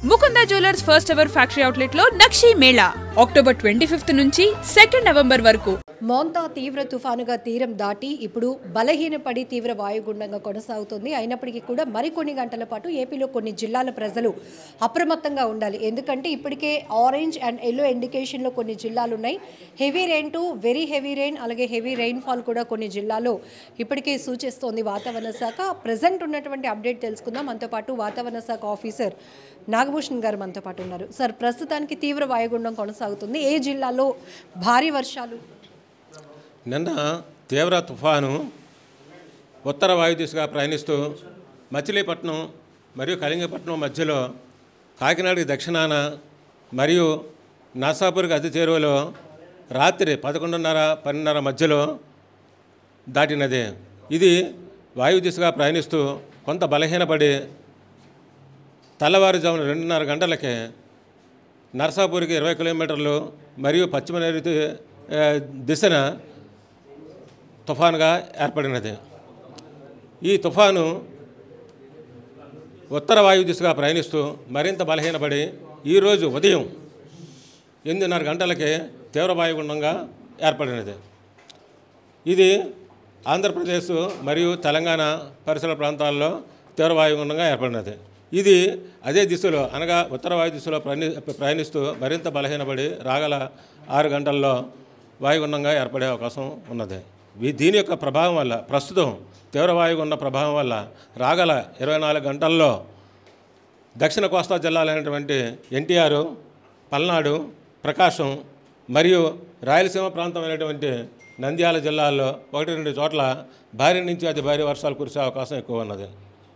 Mukunda jewellers first ever factory outlet లో నక్షి Mela October 25 నుంచి 2 November వరకు. మోంతా తీవ్ర తుఫానుగా తీరం దాటి ఇప్పుడు బలహీనపడి తీవ్ర వాయుగుండంగా కొనసాగుతుంది. అయినప్పటికీ కూడా మరికొన్ని గంటల పాటు ఏపీలో కొన్ని జిల్లాల ప్రజలు అప్రమత్తంగా ఉండాలి. ఎందుకంటే ఇప్పటికే ఆరెంజ్ అండ్ ఎల్లో ఇండికేషన్లో కొన్ని జిల్లాలు ఉన్నాయి. Heavy rain to very heavy rain, అలాగే హెవీ రెయిన్ఫాల్ కూడా కొన్ని జిల్లాలో ఇప్పటికే సూచిస్తోంది వాతావరణ శాఖ. ప్రజెంట్ ఉన్నటువంటి అప్డేట్ తెలుసుకుందాం. మనతో పాటు వాతావరణ శాఖ ఆఫీసర్ నాగభూషణ్ గారు మనతో పాటు ఉన్నారు. సార్, ప్రస్తుతానికి తీవ్ర వాయుగుండం కొనసాగుతుంది. ఏ జిల్లాలో భారీ వర్షాలు? నిన్న తీవ్ర తుఫాను ఉత్తర వాయు దిశగా ప్రయాణిస్తూ మచిలీపట్నం మరియు కళింగపట్నం మధ్యలో కాకినాడకి దక్షిణాన మరియు నర్సాపూర్కి అతి చేరువలో రాత్రి 11:30-12:30 మధ్యలో దాటినది. ఇది వాయు దిశగా ప్రయాణిస్తూ కొంత బలహీనపడి తెల్లవారుజామున 2:30 గంటలకే నర్సాపూర్కి 20 కిలోమీటర్లు మరియు పశ్చిమ నైరుతి దిశన తుఫానుగా ఏర్పడినది. ఈ తుఫాను ఉత్తర వాయు దిశగా ప్రయాణిస్తూ మరింత బలహీనపడి ఈరోజు ఉదయం 8:30 గంటలకే తీవ్ర వాయుగుండంగా ఏర్పడినది. ఇది ఆంధ్రప్రదేశ్ మరియు తెలంగాణ పరిసర ప్రాంతాల్లో తీవ్ర వాయుగుండంగా ఏర్పడినది. ఇది అదే దిశలో అనగా ఉత్తర వాయు దిశలో ప్రయాణిస్తూ మరింత బలహీనపడి రాగల 6 గంటల్లో వాయుగుండంగా ఏర్పడే అవకాశం ఉన్నది. దీని యొక్క ప్రభావం వల్ల ప్రస్తుతం తీవ్ర వాయుగుండ ప్రభావం వల్ల రాగల 24 గంటల్లో దక్షిణ కోస్తా జిల్లాలైనటువంటి ఎన్టీఆర్, పల్నాడు, ప్రకాశం మరియు రాయలసీమ ప్రాంతమైనటువంటి నంద్యాల జిల్లాల్లో 1-2 చోట్ల భారీ నుంచి అతి భారీ వర్షాలు కురిసే అవకాశం ఎక్కువ ఉన్నది.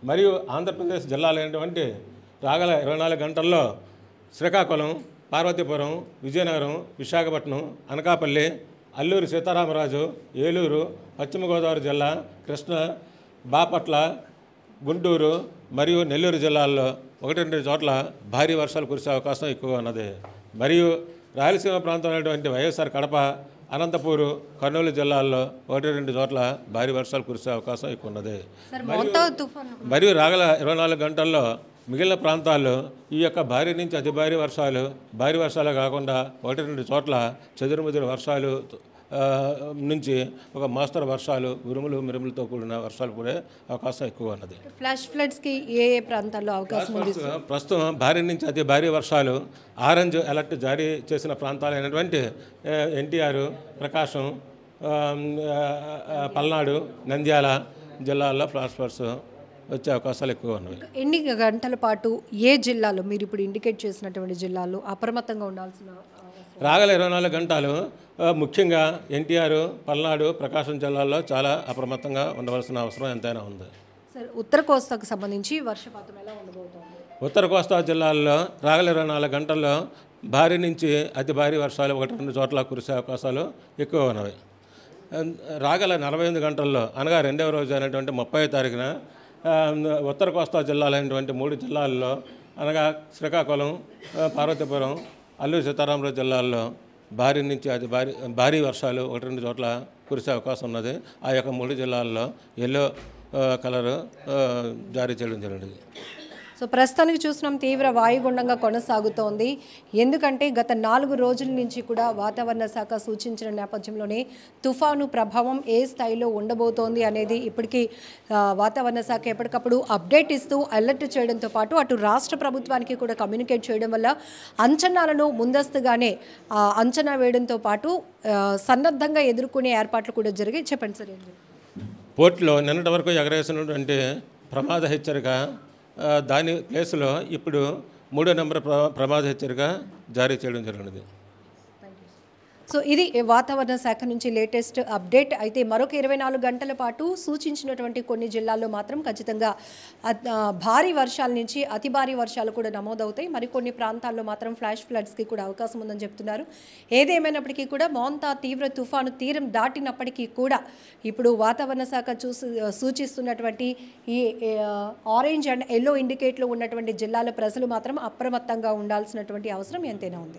మరియు ఆంధ్రప్రదేశ్ జిల్లాలైనటువంటి రాగల 24 గంటల్లో శ్రీకాకుళం, పార్వతీపురం, విజయనగరం, విశాఖపట్నం, అనకాపల్లి, అల్లూరి సీతారామరాజు, ఏలూరు, పశ్చిమ గోదావరి జిల్లా, కృష్ణా, బాపట్ల, గుంటూరు మరియు నెల్లూరు జిల్లాల్లో 1-2 చోట్ల భారీ వర్షాలు కురిసే అవకాశం ఎక్కువ ఉన్నది. మరియు రాయలసీమ ప్రాంతమైనటువంటి వైఎస్ఆర్ కడప, అనంతపూరు, కర్నూలు జిల్లాల్లో 1-2 చోట్ల భారీ వర్షాలు కురిసే అవకాశం ఎక్కువ ఉన్నది. మరియు రాగల 24 గంటల్లో మిగిలిన ప్రాంతాల్లో ఈ యొక్క భారీ నుంచి అతి భారీ వర్షాలు కాకుండా 1-2 చోట్ల చెదురుమదురు వర్షాలు నుంచి ఒక మోస్తరు వర్షాలు, ఉరుములు మెరుములతో కూడిన వర్షాలు పడే అవకాశం ఎక్కువ ఉన్నది. ఫ్లాష్ ఫ్లడ్స్కి ఏ ప్రాంతాల్లో అవకాశం ఉంది? ప్రస్తుతం భారీ నుంచి అతి భారీ వర్షాలు ఆరెంజ్ అలర్ట్ జారీ చేసిన ప్రాంతాలైనటువంటి ఎన్టీఆర్, ప్రకాశం, పల్నాడు, నంద్యాల జిల్లాల్లో ఫ్లాష్ ఫ్లడ్స్ వచ్చే అవకాశాలు ఎక్కువ ఉన్నవి. ఎన్ని గంటల పాటు ఏ జిల్లాలో మీరు ఇప్పుడు ఇండికేట్ చేసినటువంటి జిల్లాల్లో అప్రమత్తంగా ఉండాల్సిన? రాగల 24 గంటలు ముఖ్యంగా ఎన్టీఆర్, పల్నాడు, ప్రకాశం జిల్లాల్లో చాలా అప్రమత్తంగా ఉండవలసిన అవసరం ఎంతైనా ఉంది. సార్, ఉత్తర కోస్తాకు సంబంధించి వర్షపాతం ఎలా ఉండబోతోంది? ఉత్తర కోస్తా జిల్లాల్లో రాగల 24 గంటల్లో భారీ నుంచి అతి భారీ వర్షాలు 1-2 చోట్ల కురిసే అవకాశాలు ఎక్కువ ఉన్నవి. రాగల 48 గంటల్లో అనగా 2వ రోజు అయినటువంటి 30వ తారీఖున ఉత్తర కోస్తా జిల్లాలైనటువంటి 3 జిల్లాల్లో అనగా శ్రీకాకుళం, పార్వతీపురం, అల్లూరి సీతారామరాజు జిల్లాల్లో భారీ నుంచి అతి భారీ వర్షాలు 1-2 చోట్ల కురిసే అవకాశం ఉన్నది. ఆ యొక్క 3 జిల్లాల్లో ఎల్లో కలర్ జారీ చేయడం జరిగింది. సో ప్రస్తుతానికి చూస్తున్నాం తీవ్ర వాయుగుండంగా కొనసాగుతోంది. ఎందుకంటే గత 4 రోజుల నుంచి కూడా వాతావరణ శాఖ సూచించిన నేపథ్యంలోనే తుఫాను ప్రభావం ఏ స్థాయిలో ఉండబోతోంది అనేది ఇప్పటికీ వాతావరణ శాఖ ఎప్పటికప్పుడు అప్డేట్ ఇస్తూ అలర్ట్ చేయడంతో పాటు అటు రాష్ట్ర ప్రభుత్వానికి కూడా కమ్యూనికేట్ చేయడం వల్ల అంచనాలను ముందస్తుగానే అంచనా వేయడంతో పాటు సన్నద్ధంగా ఎదుర్కొనే ఏర్పాట్లు కూడా జరిగాయి. చెప్పండి సార్. పోర్టులో నిన్నటి వరకు ఎగరేసినటువంటి ప్రమాద హెచ్చరిక దాని ప్లేస్లో ఇప్పుడు 3వ నెంబర్ ప్రమాద హెచ్చరిక జారీ చేయడం జరిగినది. సో ఇది వాతావరణ శాఖ నుంచి లేటెస్ట్ అప్డేట్. అయితే మరొక 24 గంటల పాటు సూచించినటువంటి కొన్ని జిల్లాల్లో మాత్రం ఖచ్చితంగా భారీ వర్షాల నుంచి అతి భారీ వర్షాలు కూడా నమోదవుతాయి. మరికొన్ని ప్రాంతాల్లో మాత్రం ఫ్లాష్ ఫ్లడ్స్కి కూడా అవకాశం ఉందని చెప్తున్నారు. ఏదేమైనప్పటికీ కూడా మోంతా తీవ్ర తుఫాను తీరం దాటినప్పటికీ కూడా ఇప్పుడు వాతావరణ శాఖ సూచిస్తున్నటువంటి ఈ ఆరెంజ్ అండ్ ఎల్లో ఇండికేట్లో ఉన్నటువంటి జిల్లాల ప్రజలు మాత్రం అప్రమత్తంగా ఉండాల్సినటువంటి అవసరం ఎంతైనా ఉంది.